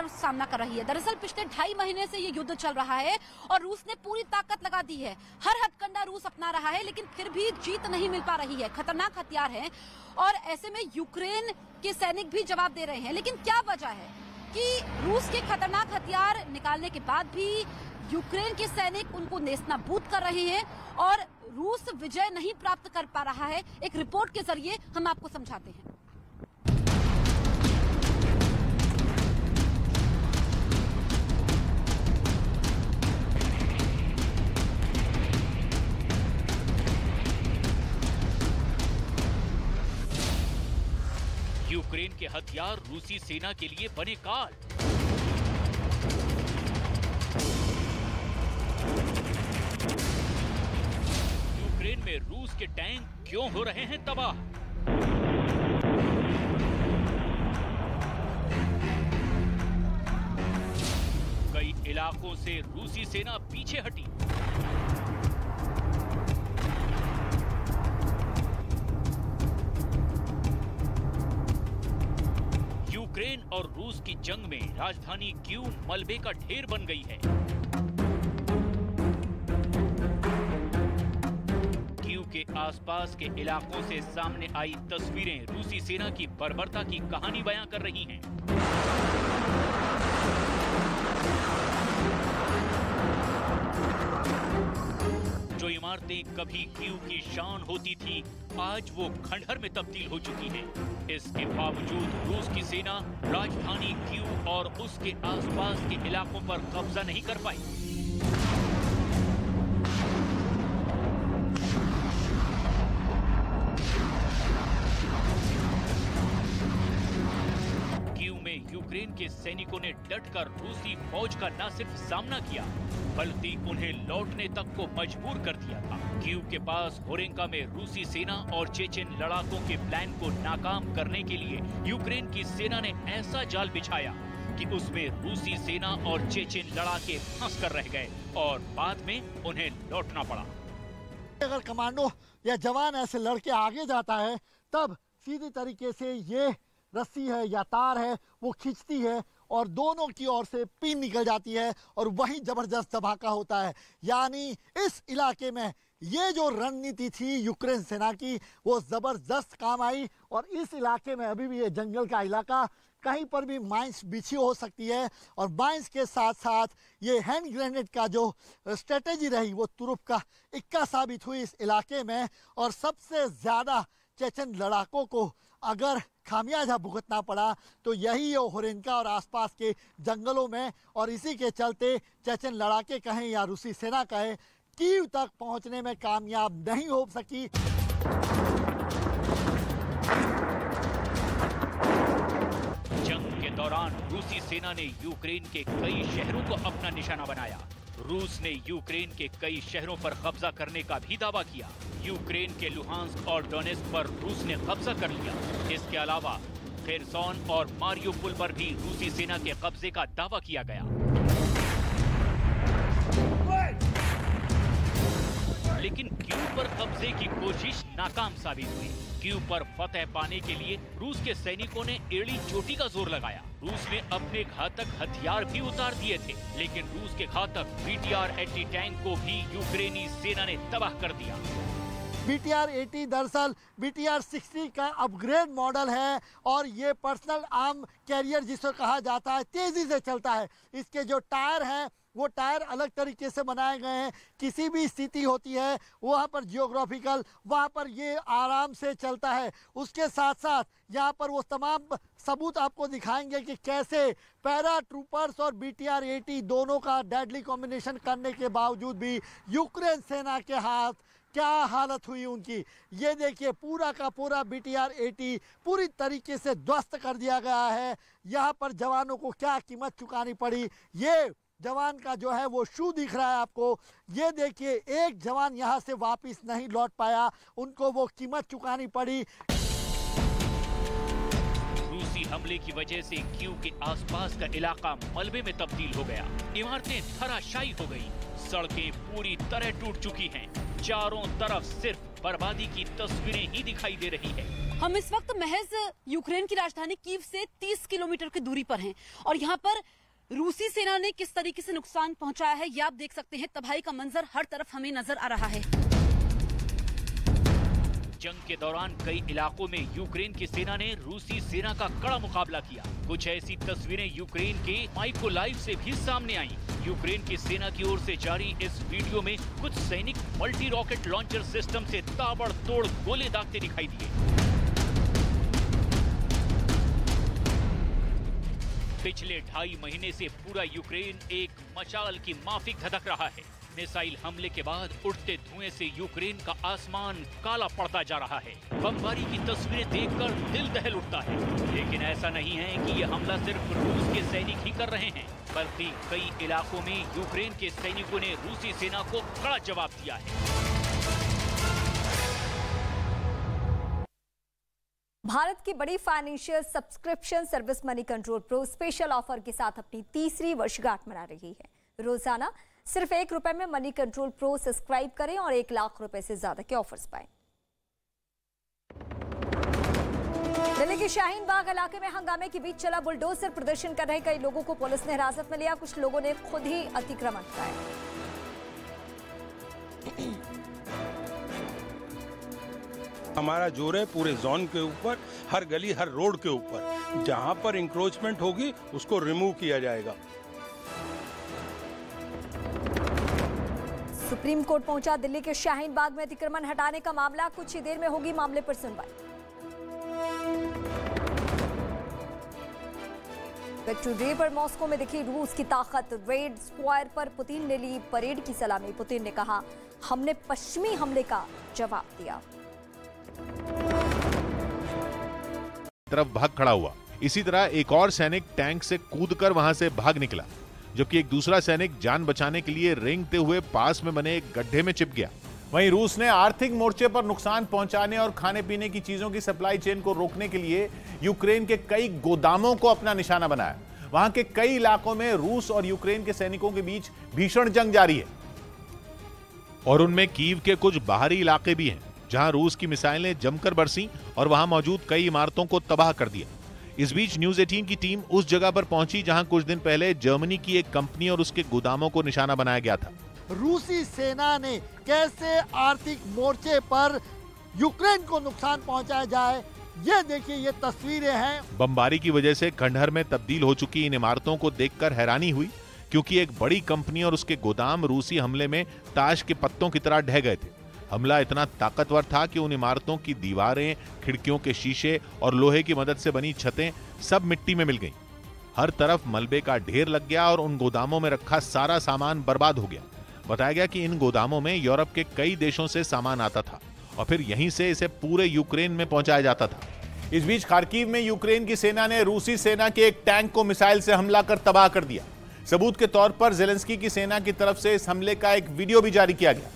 का सामना कर रही है। दरअसल पिछले 2.5 महीने से ये युद्ध चल रहा है और रूस ने पूरी ताकत लगा दी है। हर हथकंडा रूस अपना रहा है, लेकिन फिर भी जीत नहीं मिल पा रही है। खतरनाक हथियार हैं और ऐसे में यूक्रेन के सैनिक भी जवाब दे रहे हैं। लेकिन क्या वजह है कि रूस के खतरनाक हथियार निकालने के बाद भी यूक्रेन के सैनिक उनको नेस्तनाबूद कर रहे हैं और रूस विजय नहीं प्राप्त कर पा रहा है? एक रिपोर्ट के जरिए हम आपको समझाते हैं। यूक्रेन के हथियार रूसी सेना के लिए बने काल। यूक्रेन में रूस के टैंक क्यों हो रहे हैं तबाह? कई इलाकों से रूसी सेना पीछे हटी। यूक्रेन और रूस की जंग में राजधानी कीव मलबे का ढेर बन गई है। कीव के आसपास के इलाकों से सामने आई तस्वीरें रूसी सेना की बर्बरता की कहानी बयां कर रही हैं। जो इमारतें कभी कीव की शान होती थी, आज वो खंडहर में तब्दील हो चुकी हैं। इसके बावजूद रूस की सेना राजधानी कीव और उसके आसपास के इलाकों पर कब्जा नहीं कर पाई। कीव में यूक्रेन के सैनिकों ने डटकर रूसी फौज का न सिर्फ सामना किया, बल्कि उन्हें लौटने तक को मजबूर कर दिया था। कीव के पास होरेंका में रूसी सेना और चेचेन लड़ाकों के प्लान को नाकाम करने के लिए यूक्रेन की सेना ने ऐसा जाल बिछाया कि उसमें रूसी सेना और चेचेन लड़ाके फंस कर रह गए और बाद में उन्हें लौटना पड़ा। अगर कमांडो या जवान ऐसे लड़के आगे जाता है, तब सीधी तरीके से ये रस्सी है या तार है वो खींचती है और दोनों की ओर से पिन निकल जाती है और वही जबरदस्त धमाका होता है। यानी इस इलाके में ये जो रणनीति थी यूक्रेन सेना की, वो जबरदस्त काम आई। और इस इलाके में अभी भी ये जंगल का इलाका, कहीं पर भी माइंस बिछी हो सकती है और माइंस के साथ साथ ये हैंड ग्रेनेड का जो स्ट्रेटेजी रही वो तुरुप का इक्का साबित हुई इस इलाके में। और सबसे ज्यादा चेचन लड़ाकों को अगर खामियाजा भुगतना पड़ा तो यही है होरेंका और आसपास के जंगलों में। और इसी के चलते चेचन लड़ाके कहें या रूसी सेना कहें, कीव तक पहुंचने में कामयाब नहीं हो सकी। जंग के दौरान रूसी सेना ने यूक्रेन के कई शहरों को अपना निशाना बनाया। रूस ने यूक्रेन के कई शहरों पर कब्जा करने का भी दावा किया। यूक्रेन के लुहांस्क और डोनेस्क पर रूस ने कब्जा कर लिया। इसके अलावा खेरसोन और मारियोपोल पर भी रूसी सेना के कब्जे का दावा किया गया। लेकिन कीव पर कब्जे की कोशिश नाकाम साबित हुई। कीव पर फतह पाने के लिए रूस के सैनिकों ने एड़ी चोटी का जोर लगाया। रूस ने अपने घातक हथियार भी उतार दिए थे, लेकिन रूस के घातक BTR-80 टैंक को भी यूक्रेनी सेना ने तबाह कर दिया। BTR-80 दरअसल BTR-60 का अपग्रेड मॉडल है और ये पर्सनल आर्म कैरियर जिसे कहा जाता है, तेजी से चलता है। इसके जो टायर हैं वो टायर अलग तरीके से बनाए गए हैं। किसी भी स्थिति होती है वहाँ पर जियोग्राफिकल, वहाँ पर ये आराम से चलता है। उसके साथ साथ यहाँ पर वो तमाम सबूत आपको दिखाएंगे कि कैसे पैरा ट्रूपर्स और BTR-80 दोनों का डेडली कॉम्बिनेशन करने के बावजूद भी यूक्रेन सेना के हाथ क्या हालत हुई उनकी। ये देखिए, पूरा का पूरा BTR-80 पूरी तरीके से ध्वस्त कर दिया गया है। यहाँ पर जवानों को क्या कीमत चुकानी पड़ी। ये जवान का जो है वो शू दिख रहा है आपको। ये देखिए, एक जवान यहाँ से वापस नहीं लौट पाया, उनको वो कीमत चुकानी पड़ी। रूसी हमले की वजह से कीव के आसपास का इलाका मलबे में तब्दील हो गया। इमारतें धराशायी हो गई। सड़कें पूरी तरह टूट चुकी हैं। चारों तरफ सिर्फ बर्बादी की तस्वीरें ही दिखाई दे रही है। हम इस वक्त महज यूक्रेन की राजधानी कीव से 30 किलोमीटर की दूरी पर हैं और यहाँ पर रूसी सेना ने किस तरीके से नुकसान पहुंचाया है ये आप देख सकते हैं। तबाही का मंजर हर तरफ हमें नजर आ रहा है। जंग के दौरान कई इलाकों में यूक्रेन की सेना ने रूसी सेना का कड़ा मुकाबला किया। कुछ ऐसी तस्वीरें यूक्रेन के माइकोलाइव से भी सामने आई। यूक्रेन की सेना की ओर से जारी इस वीडियो में कुछ सैनिक मल्टी रॉकेट लॉन्चर सिस्टम से ताबड़तोड़ गोले दागते दिखाई दिए। पिछले 2.5 महीने से पूरा यूक्रेन एक मशाल की माफिक धधक रहा है। मिसाइल हमले के बाद उठते धुएं से यूक्रेन का आसमान काला पड़ता जा रहा है। बमबारी की तस्वीरें देखकर दिल दहल उठता है। लेकिन ऐसा नहीं है कि ये हमला सिर्फ रूस के सैनिक ही कर रहे हैं, बल्कि कई इलाकों में यूक्रेन के सैनिकों ने रूसी सेना को कड़ा जवाब दिया है। भारत की बड़ी financial subscription service money control pro special offer के साथ अपनी 3री वर्षगांठ मना रही है। रोजाना सिर्फ ₹1 में मनी कंट्रोल प्रो सब्सक्राइब करें और ₹1 लाख से ज्यादा के ऑफर्स पाएं। दिल्ली के शाहीन बाग इलाके में हंगामे के बीच चला बुलडोजर। प्रदर्शन कर रहे कई लोगों को पुलिस ने हिरासत में लिया। कुछ लोगों ने खुद ही अतिक्रमण कराया। हमारा जोर है पूरे जोन के ऊपर, हर गली हर रोड के ऊपर जहां पर इंक्रोचमेंट होगी उसको रिमूव किया जाएगा। सुप्रीम कोर्ट पहुंचा दिल्ली के शाहीन बाग में अतिक्रमण हटाने का मामला। कुछ ही देर में होगी मामले पर सुनवाई। विक्ट्री डे पर मॉस्को में दिखी रूस की ताकत। रेड स्क्वायर पर पुतिन ने ली परेड की सलामी। पुतिन ने कहा, हमने पश्चिमी हमले का जवाब दिया। तरफ भाग खड़ा हुआ। इसी तरह एक और सैनिक टैंक से कूदकर वहां से भाग निकला, जबकि एक दूसरा सैनिक जान बचाने के लिए रेंगते हुए पास में बने एक गड्ढे में चिप गया। वहीं रूस ने आर्थिक मोर्चे पर नुकसान पहुंचाने और खाने पीने की चीजों की सप्लाई चेन को रोकने के लिए यूक्रेन के कई गोदामों को अपना निशाना बनाया। वहां के कई इलाकों में रूस और यूक्रेन के सैनिकों के बीच भीषण जंग जारी है और उनमें कीव के कुछ बाहरी इलाके भी हैं, जहां रूस की मिसाइलें जमकर बरसी और वहां मौजूद कई इमारतों को तबाह कर दिया। इस बीच न्यूज 18 की टीम उस जगह पर पहुंची जहां कुछ दिन पहले जर्मनी की एक कंपनी और उसके गोदामों को निशाना बनाया गया था। रूसी सेना ने कैसे आर्थिक मोर्चे पर यूक्रेन को नुकसान पहुंचाया जाए, ये देखिए, ये तस्वीरें हैं। बमबारी की वजह से खंडहर में तब्दील हो चुकी इन इमारतों को देखकर हैरानी हुई, क्योंकि एक बड़ी कंपनी और उसके गोदाम रूसी हमले में ताश के पत्तों की तरह ढह गए थे। हमला इतना ताकतवर था कि उन इमारतों की दीवारें, खिड़कियों के शीशे और लोहे की मदद से बनी छतें सब मिट्टी में मिल गईं। हर तरफ मलबे का ढेर लग गया और उन गोदामों में रखा सारा सामान बर्बाद हो गया। बताया गया कि इन गोदामों में यूरोप के कई देशों से सामान आता था और फिर यहीं से इसे पूरे यूक्रेन में पहुंचाया जाता था। इस बीच खार्किव में यूक्रेन की सेना ने रूसी सेना के एक टैंक को मिसाइल से हमला कर तबाह कर दिया। सबूत के तौर पर जेलेंस्की की सेना की तरफ से इस हमले का एक वीडियो भी जारी किया गया।